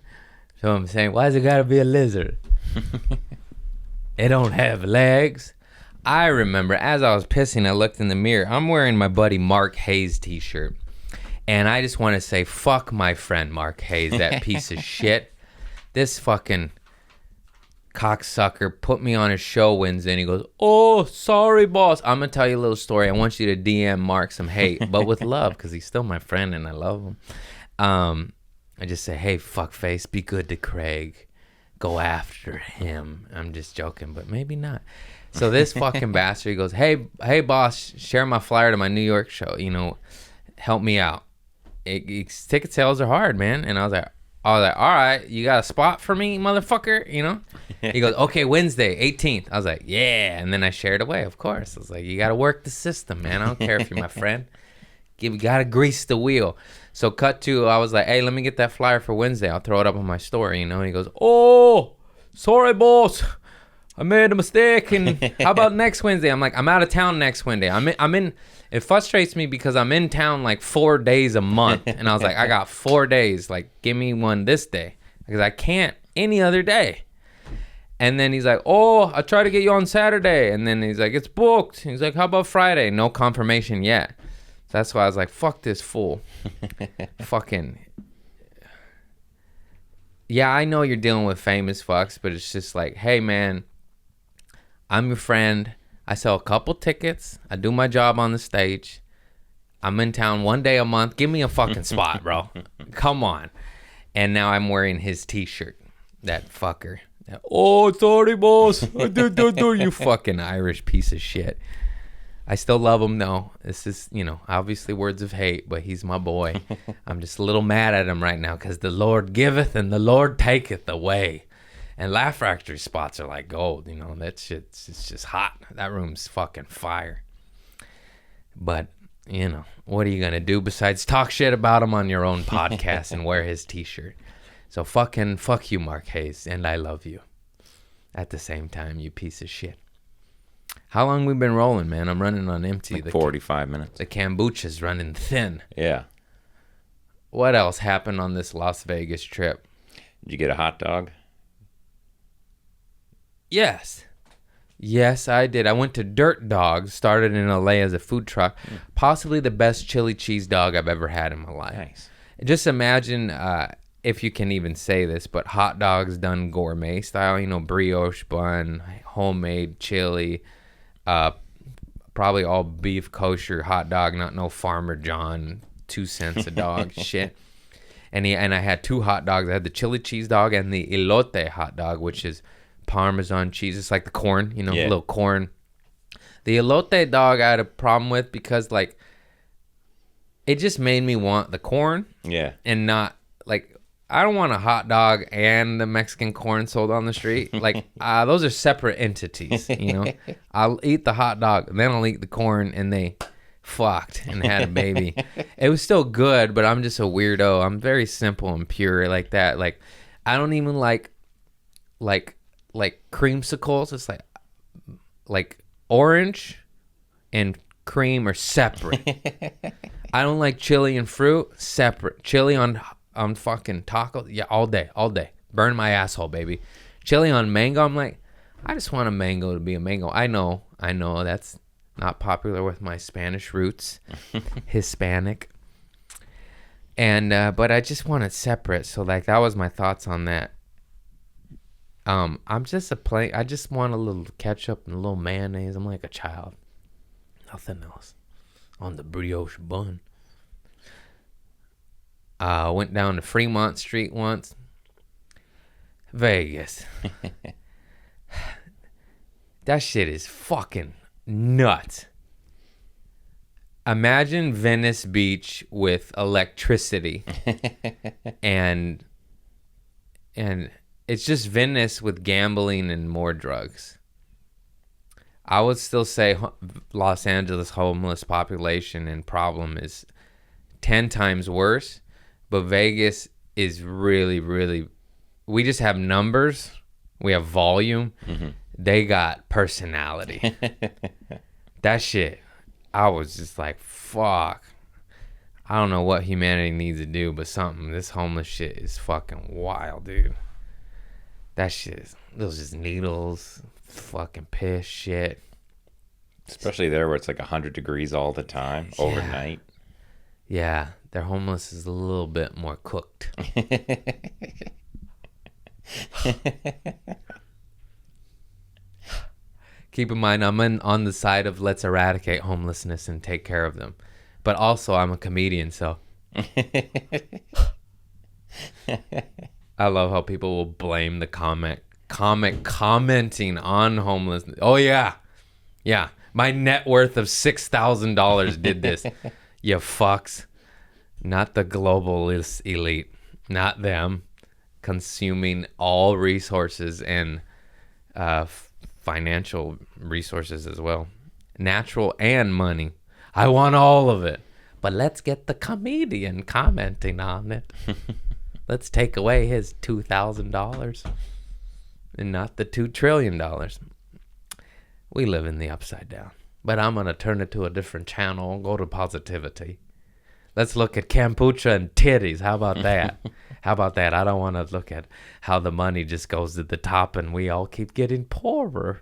So I'm saying, why's it gotta be a lizard? It don't have legs. I remember as I was pissing, I looked in the mirror. I'm wearing my buddy Mark Hayes t-shirt. And I just want to say, fuck my friend Mark Hayes, that piece of shit. This fucking cocksucker put me on his show Wednesday, and he goes, "Oh, sorry, boss. I'm going to tell you a little story. I want you to DM Mark some hate, but with love, because he's still my friend and I love him." I just say, "Hey, fuckface, be good to Craig. Go after him." I'm just joking, but maybe not. So this fucking bastard, he goes, hey, boss, share my flyer to my New York show. You know, help me out. Ticket sales are hard, man. And I was like, all right, you got a spot for me, motherfucker? You know? He goes, okay, Wednesday, 18th. I was like, yeah. And then I shared away, of course. I was like, you got to work the system, man. I don't care if you're my friend. You got to grease the wheel. So cut to, I was like, hey, let me get that flyer for Wednesday. I'll throw it up on my story, you know? And he goes, oh, sorry, boss. I made a mistake. And how about next Wednesday? I'm like, I'm out of town next Wednesday. I'm in. It frustrates me because I'm in town like 4 days a month. And I was like, I got 4 days. Like, give me one this day. Because I can't any other day. And then he's like, oh, I tried to get you on Saturday. And then he's like, it's booked. He's like, how about Friday? No confirmation yet. So that's why I was like, fuck this fool. Fucking. Yeah, I know you're dealing with famous fucks, but it's just like, hey, man, I'm your friend. I sell a couple tickets. I do my job on the stage. I'm in town 1 day a month. Give me a fucking spot, bro. Come on. And now I'm wearing his t-shirt. That fucker. Oh, sorry, boss. You fucking Irish piece of shit. I still love him, though. This is, you know, obviously words of hate, but he's my boy. I'm just a little mad at him right now because the Lord giveth and the Lord taketh away. And Laugh Factory spots are like gold, you know. That shit's it's just hot. That room's fucking fire. But, you know, what are you going to do besides talk shit about him on your own podcast and wear his t-shirt? So fuck you, Mark Hayes, and I love you. At the same time, you piece of shit. How long we been rolling, man? I'm running on empty. Like 45 minutes. The kombucha's running thin. Yeah. What else happened on this Las Vegas trip? Did you get a hot dog? Yes, I did. I went to Dirt Dog, started in LA as a food truck. Possibly the best chili cheese dog I've ever had in my life. Nice. Just imagine, if you can even say this, but hot dogs done gourmet style, you know, brioche bun, homemade chili, probably all beef kosher hot dog, not no Farmer John, 2 cents a dog shit. And I had 2 hot dogs. I had the chili cheese dog and the elote hot dog, which is Parmesan cheese. It's like the corn, you know, little corn. The elote dog I had a problem with because, like, it just made me want the corn. Yeah. And not, like, I don't want a hot dog and the Mexican corn sold on the street. Like, those are separate entities, you know. I'll eat the hot dog, then I'll eat the corn, and they fucked and had a baby. It was still good, but I'm just a weirdo. I'm very simple and pure like that. Like, I don't even like creamsicles. It's like orange and cream are separate. I don't like chili and fruit, separate. Chili on fucking tacos, yeah, all day. Burn my asshole, baby. Chili on mango, I'm like, I just want a mango to be a mango. I know that's not popular with my Spanish roots, Hispanic. And but I just want it separate. So like that was my thoughts on that. I'm just I just want a little ketchup and a little mayonnaise. I'm like a child. Nothing else. On the brioche bun. Went down to Fremont Street once. Vegas. That shit is fucking nuts. Imagine Venice Beach with electricity. and it's just Venice with gambling and more drugs. I would still say Los Angeles homeless population and problem is 10 times worse. But Vegas is really, really... We just have numbers. We have volume. Mm-hmm. They got personality. That shit, I was just like, fuck. I don't know what humanity needs to do, but something. This homeless shit is fucking wild, dude. That shit is... Those just needles, fucking piss shit. Especially there where it's like 100 degrees all the time, overnight. Yeah, their homeless is a little bit more cooked. Keep in mind, I'm on the side of let's eradicate homelessness and take care of them. But also, I'm a comedian, so. I love how people will blame the commenting on homelessness. Oh, yeah. Yeah. My net worth of $6,000 did this. You fucks. Not the globalist elite. Not them. Consuming all resources and financial resources as well. Natural and money. I want all of it. But let's get the comedian commenting on it. Let's take away his $2,000 and not the $2 trillion. We live in the upside down. But I'm going to turn it to a different channel and go to positivity. Let's look at kombucha and titties. How about that? How about that? I don't want to look at how the money just goes to the top and we all keep getting poorer.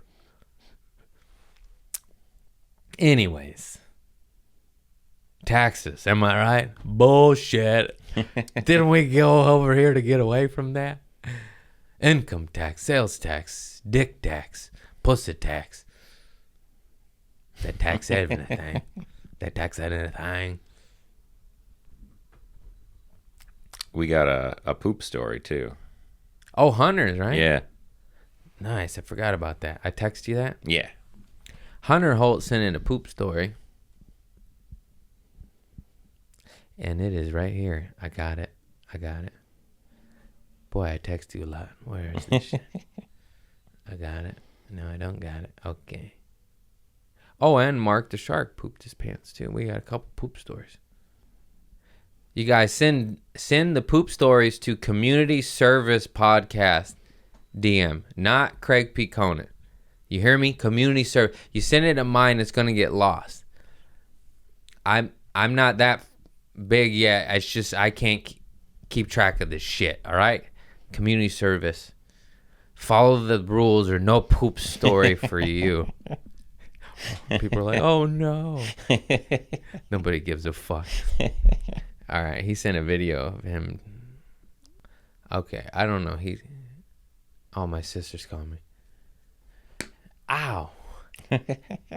Anyways. Taxes, am I right? Bullshit. Didn't we go over here to get away from that? Income tax, sales tax, dick tax, pussy tax. That tax anything. That tax anything. We got a poop story, too. Oh, Hunter's, right? Yeah. Nice. I forgot about that. I text you that? Yeah. Hunter Holt sent in a poop story. And it is right here. I got it. Boy, I text you a lot. Where is this shit? I got it. No, I don't got it. Okay. Oh, and Mark the Shark pooped his pants, too. We got a couple poop stories. You guys send the poop stories to Community Service Podcast DM, not Craig P. Conant. You hear me? Community Service. You send it to mine, it's going to get lost. I'm not that big yet. It's just I can't keep track of this shit, all right? Community Service. Follow the rules or no poop story for you. People are like, oh, no. Nobody gives a fuck. All right, he sent a video of him. Okay, I don't know. Oh, my sister's calling me. Ow.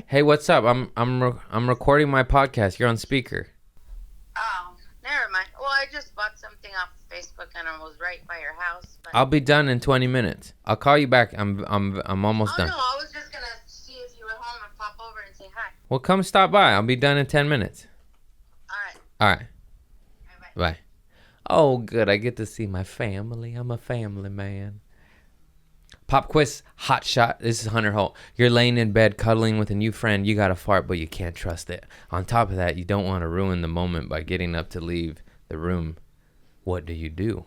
Hey, what's up? I'm recording my podcast. You're on speaker. Oh, never mind. Well, I just bought something off Facebook and I was right by your house. But... I'll be done in 20 minutes. I'll call you back. I'm almost done. No, I was just gonna see if you were home and pop over and say hi. Well, come stop by. I'll be done in 10 minutes. All right. Bye. Oh, good. I get to see my family. I'm a family man. Pop quiz, hot shot. This is Hunter Holt. You're laying in bed cuddling with a new friend. You got a fart, but you can't trust it. On top of that, you don't want to ruin the moment by getting up to leave the room. What do?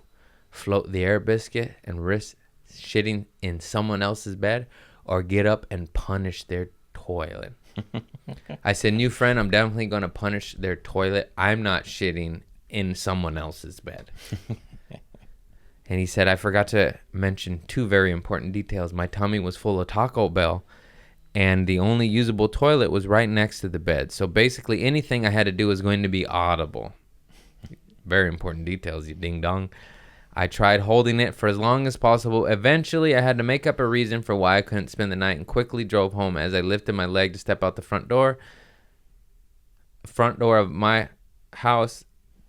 Float the air biscuit and risk shitting in someone else's bed, or get up and punish their toilet? I said, new friend, I'm definitely going to punish their toilet. I'm not shitting in someone else's bed. And he said, I forgot to mention two very important details. My tummy was full of Taco Bell, and the only usable toilet was right next to the bed. So basically anything I had to do was going to be audible. Very important details, you ding dong. I tried holding it for as long as possible. Eventually, I had to make up a reason for why I couldn't spend the night and quickly drove home. As I lifted my leg to step out the front door of my house,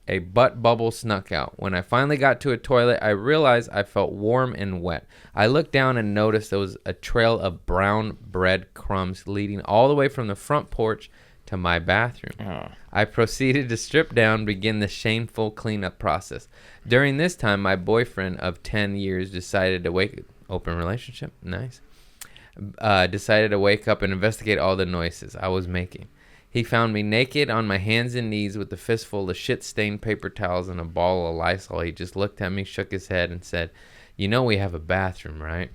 a butt bubble snuck out. When I finally got to a toilet, I realized I felt warm and wet. I looked down and noticed there was a trail of brown bread crumbs leading all the way from the front porch to my bathroom. Oh. I proceeded to strip down, begin the shameful cleanup process. During this time, my boyfriend of 10 years decided to open relationship, nice, decided to wake up and investigate all the noises I was making. He found me naked on my hands and knees with a fistful of shit-stained paper towels and a ball of Lysol. He just looked at me, shook his head, and said, you know we have a bathroom, right?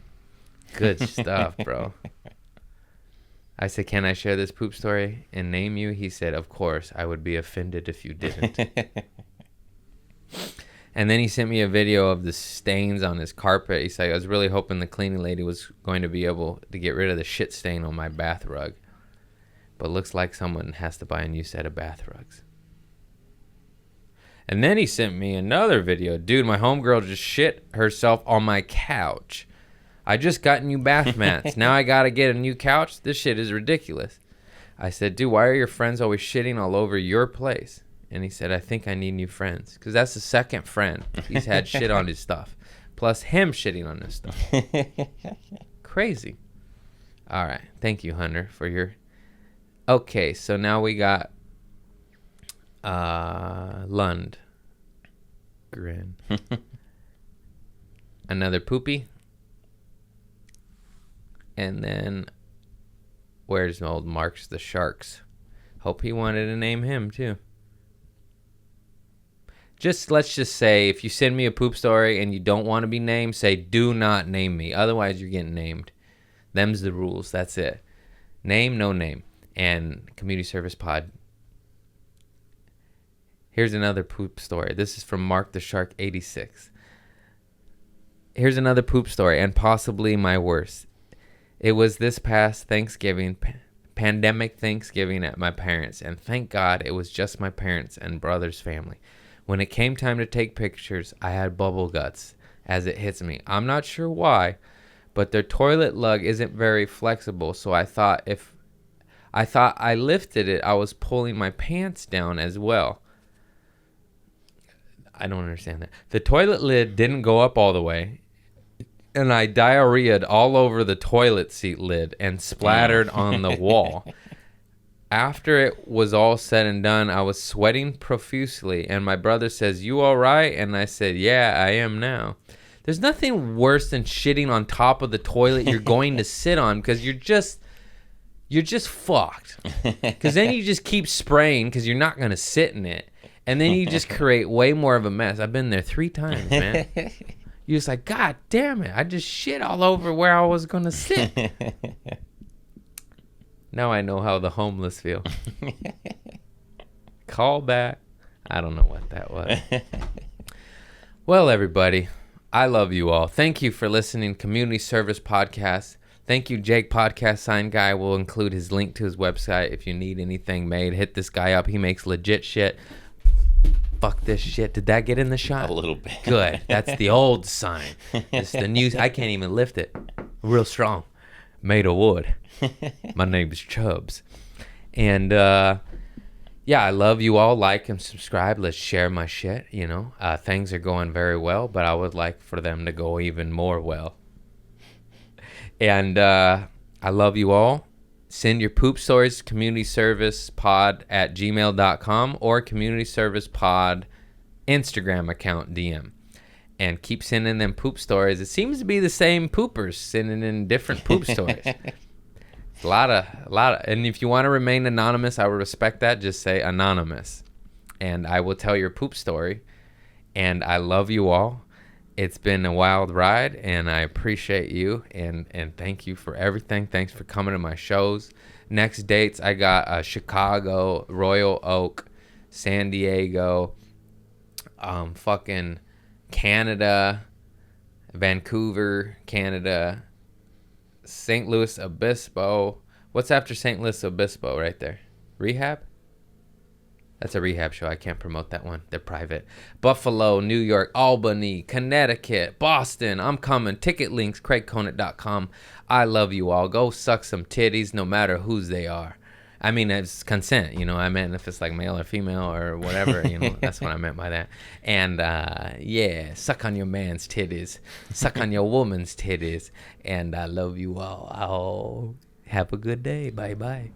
Good stuff, bro. I said, can I share this poop story and name you? He said, of course. I would be offended if you didn't. And then he sent me a video of the stains on his carpet. He said, I was really hoping the cleaning lady was going to be able to get rid of the shit stain on my bath rug. but looks like someone has to buy a new set of bath rugs. And then he sent me another video. Dude, my homegirl just shit herself on my couch. I just got new bath mats. Now I gotta get a new couch? This shit is ridiculous. I said, dude, why are your friends always shitting all over your place? And he said, I think I need new friends. Because that's the second friend. He's had shit on his stuff. Plus him shitting on his stuff. Crazy. All right. Thank you, Hunter, for your... Okay, so now we got Lund. Grin. Another poopy. And then where's old Marks the Sharks? Hope he wanted to name him too. Let's just say if you send me a poop story and you don't want to be named, say do not name me. Otherwise you're getting named. Them's the rules. That's it. Name, no name. And Community Service Pod. Here's another poop story. This is from Mark the Shark 86. Here's another poop story, and possibly my worst. It was this past Thanksgiving, pandemic Thanksgiving at my parents', and thank God it was just my parents and brother's family. When it came time to take pictures, I had bubble guts as it hits me. I'm not sure why, but their toilet lug isn't very flexible, so I thought I lifted it, I was pulling my pants down as well. I don't understand that. The toilet lid didn't go up all the way, and I diarrheaed all over the toilet seat lid and splattered on the wall. After it was all said and done, I was sweating profusely, and my brother says, "You all right?" And I said, "Yeah, I am now." There's nothing worse than shitting on top of the toilet you're going to sit on, because you're just fucked. Because then you just keep spraying because you're not going to sit in it. And then you just create way more of a mess. I've been there 3 times, man. You're just like, God damn it. I just shit all over where I was going to sit. Now I know how the homeless feel. Call back. I don't know what that was. Well, everybody, I love you all. Thank you for listening. Community Service Podcast. Thank you, Jake Podcast Sign Guy. We'll include his link to his website if you need anything made. Hit this guy up. He makes legit shit. Fuck this shit. Did that get in the shot? A little bit. Good. That's the old sign. It's the new. I can't even lift it. Real strong. Made of wood. My name is Chubbs. And, yeah, I love you all. Like and subscribe. Let's share my shit, you know. Things are going very well, but I would like for them to go even more well. And I love you all. Send your poop stories to communityservicepod@gmail.com or communityservicepod Instagram account DM. And keep sending them poop stories. It seems to be the same poopers sending in different poop stories. A lot of, and if you want to remain anonymous, I would respect that. Just say anonymous. And I will tell your poop story. And I love you all. It's been a wild ride, and I appreciate you, and thank you for everything. Thanks for coming to my shows. Next dates, I got Chicago, Royal Oak, San Diego, fucking Canada, Vancouver, Canada, St. Louis Obispo. What's after St. Louis Obispo right there? Rehab? That's a rehab show. I can't promote that one. They're private. Buffalo, New York, Albany, Connecticut, Boston. I'm coming. Ticket links, CraigConant.com. I love you all. Go suck some titties no matter whose they are. I mean, it's consent, you know. I meant if it's like male or female or whatever, you know. That's what I meant by that. And, yeah, suck on your man's titties. Suck on your woman's titties. And I love you all. Oh, have a good day. Bye-bye.